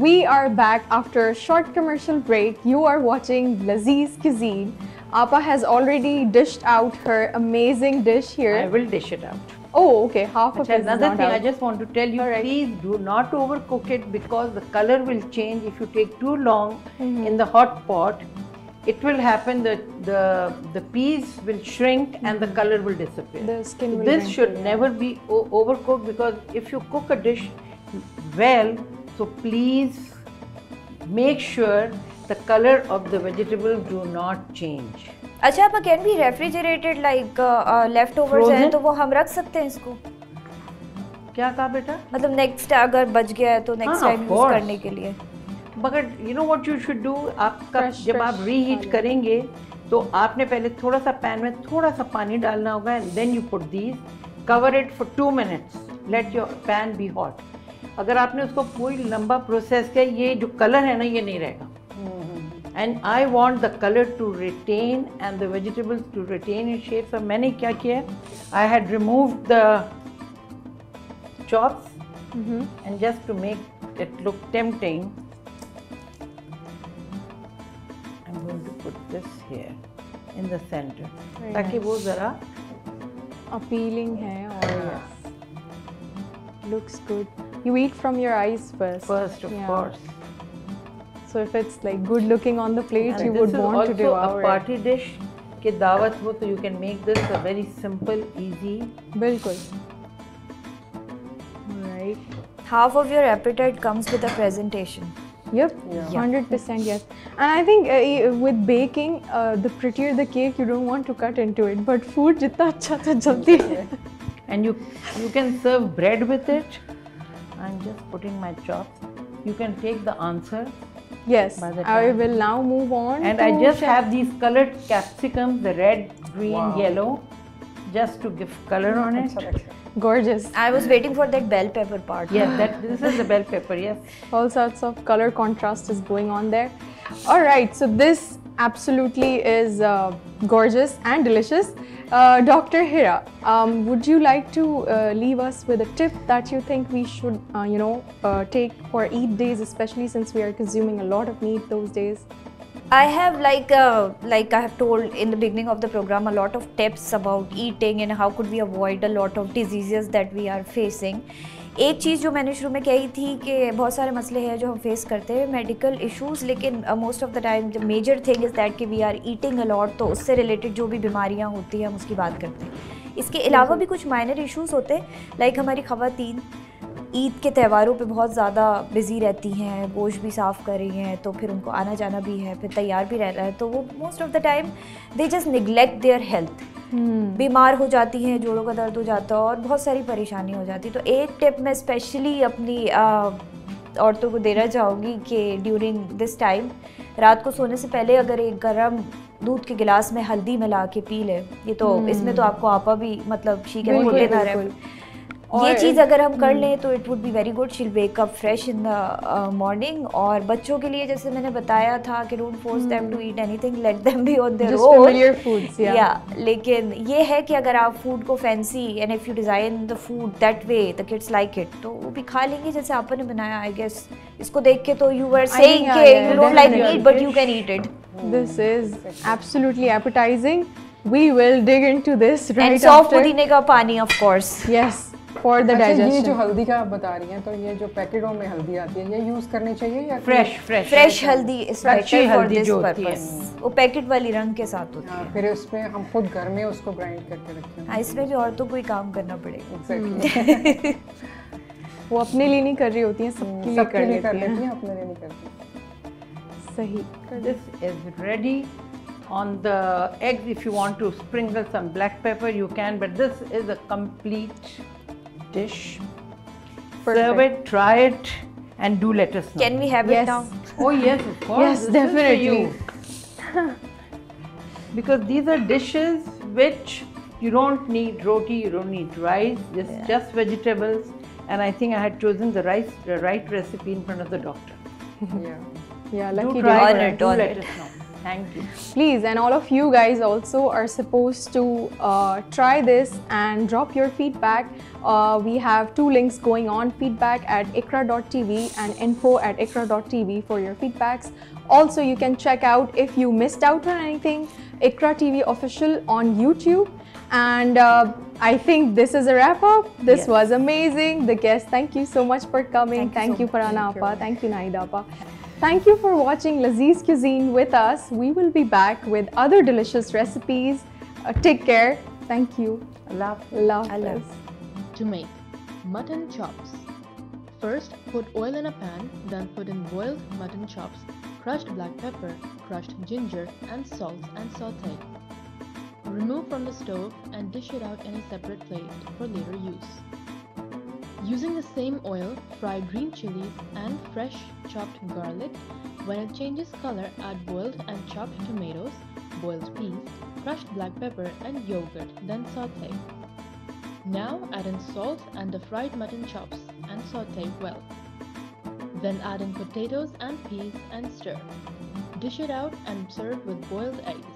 We are back after a short commercial break. You are watching Lazeez Cuisine. Appa has already dished out her amazing dish here. I will dish it out. Oh, okay. Half of it is Another not thing out. I just want to tell you, please do not overcook it because the color will change if you take too long in the hot pot. It will happen that the peas will shrink and the color will disappear. The skin will This wrinkle, should yeah. never be overcooked because if you cook a dish well, so please make sure the color of the vegetable do not change. अच्छा आप can be refrigerated like left overs हैं तो वो हम रख सकते हैं इसको क्या कहा बेटा मतलब नेक्स्ट अगर बच गया है तो नेक्स्ट टाइम यूज करने के लिए मगर you know what you should do आपका जब आप रीहीट करेंगे तो आपने पहले थोड़ा सा पैन में थोड़ा सा पानी डालना होगा and then you put these cover it for 2 minutes let your pan be hot अगर आपने उसको पूरी लंबा प्रोसेस किया ये जो कलर है ना ये नहीं रहेगा and I want the color to retain and the vegetables to retain its shape. So मैंने क्या किया I had removed the chops and just to make it look tempting I'm going to put this here in the center ताकि वो ज़रा appealing है और looks good. You eat from your eyes first. First of course. So if it's like good looking on the plate, and you would want to devour it. This is also a party dish कि दावत हो तो you can make this a very simple, easy. बिल्कुल. Right. Half of your appetite comes with a presentation. Yep, 100% yes. And I think with baking, the prettier the cake, you don't want to cut into it. But food, जितना अच्छा तो जल्दी. And you can serve bread with it. I'm just putting my chops. You can take the answer. Yes, I will now move on. And I just have these colored capsicums, the red, green, yellow, just to give color on it. Gorgeous. I was waiting for that bell pepper part. Yes, this is the bell pepper, yes. All sorts of color contrast is going on there. Alright, so this absolutely is gorgeous and delicious. Dr. Hira, would you like to leave us with a tip that you think we should, take for Eid days, especially since we are consuming a lot of meat those days? I have like I have told in the beginning of the program a lot of tips about eating and how could we avoid a lot of diseases that we are facing. एक चीज़ जो मैंने शुरू में कही थी कि बहुत सारे मसले हैं जो हम फेस करते हैं मेडिकल इश्यूज़ लेकिन most of the time the major thing is that कि we are eating a lot तो उससे रिलेटेड जो भी बीमारियां होती हैं हम उसकी बात करते हैं इसके अलावा भी कुछ माइनर इश्यूज़ होते हैं लाइक हमारी ख़वातीन ईद के त्योहारों पे बहुत ज़्यादा बिज़ी रहती हैं गोश्त भी साफ़ कर रही हैं तो फिर उनको आना जाना भी है फिर तैयार भी रहना है तो वो most of the time they just neglect their health बीमार हो जाती हैं जोड़ों का दर्द हो जाता है और बहुत सारी परेशानी हो जाती है तो एक टिप मैं स्पेशली अपनी औरतों को देना चाहूँगी कि ड्यूरिंग दिस टाइम रात को सोने से पहले अगर एक गर्म दूध के गिलास में हल्दी मिला के पी ले ये तो इसमें तो आपको आपा भी मतलब she can put in her ये चीज़ अगर हम कर लें तो it would be very good she'll wake up fresh in the morning और बच्चों के लिए जैसे मैंने बताया था कि don't force them to eat anything let them be on their own या लेकिन ये है कि अगर आप फूड को fancy and if you design the food that way the kids like it तो वो भी खा लेंगे जैसे आपने बनाया आई गेस इसको देख के तो यू वर सेइंग कि you don't like meat but you can eat it this is absolutely appetising we will dig into this right and soft पुदीने का पानी of course yes for the digestion. ये जो हल्दी का आप बता रही हैं तो ये जो पैकेटों में हल्दी आती है ये यूज करनी चाहिए या फ्रेश हल्दी इस अच्छी हल्दी जो होती है वो पैकेट वाली रंग के साथ होती है फिर उसमें हम खुद घर में उसको ग्राइंड करके रखते हैं इसमें भी औरतों को ही काम करना पड़ेगा एग्जैक्टली वो अपने लिए नहीं कर रही होती हैं सबके लिए कर लेती हैं अपने लिए नहीं करती सही this is ready on the eggs if you want to sprinkle some black pepper you can but this is a complete dish. Perfect. Serve it, try it and do let us know. Can we have it now? Oh yes, of course. Yes, this definitely. Because these are dishes which you don't need roti, you don't need rice, just vegetables and I think I had chosen the right recipe in front of the doctor. Yeah, lucky do try it, do let us know. Thank you. Please, and all of you guys also are supposed to try this and drop your feedback. We have 2 links going on, feedback at ikra.tv and info@ikra.tv for your feedbacks. Also, you can check out, if you missed out on anything, Ikra TV official on YouTube. And I think this is a wrap up. This Yes. was amazing. The guests, thank you so much for coming. Thank you so much. Farhana Thank you. Appa. Thank you, Naheed Appa. Thank you for watching Lazeez Cuisine with us. We will be back with other delicious recipes. Take care. Thank you. Allah. Love Allah. this. To make mutton chops. First, put oil in a pan, then put in boiled mutton chops, crushed black pepper, crushed ginger, and salt and saute. Remove from the stove and dish it out in a separate plate for later use. Using the same oil, fry green chilies and fresh chopped garlic. When it changes color, add boiled and chopped tomatoes, boiled peas, crushed black pepper, and yogurt, then saute. Now add in salt and the fried mutton chops and saute well. Then add in potatoes and peas and stir. Dish it out and serve with boiled eggs.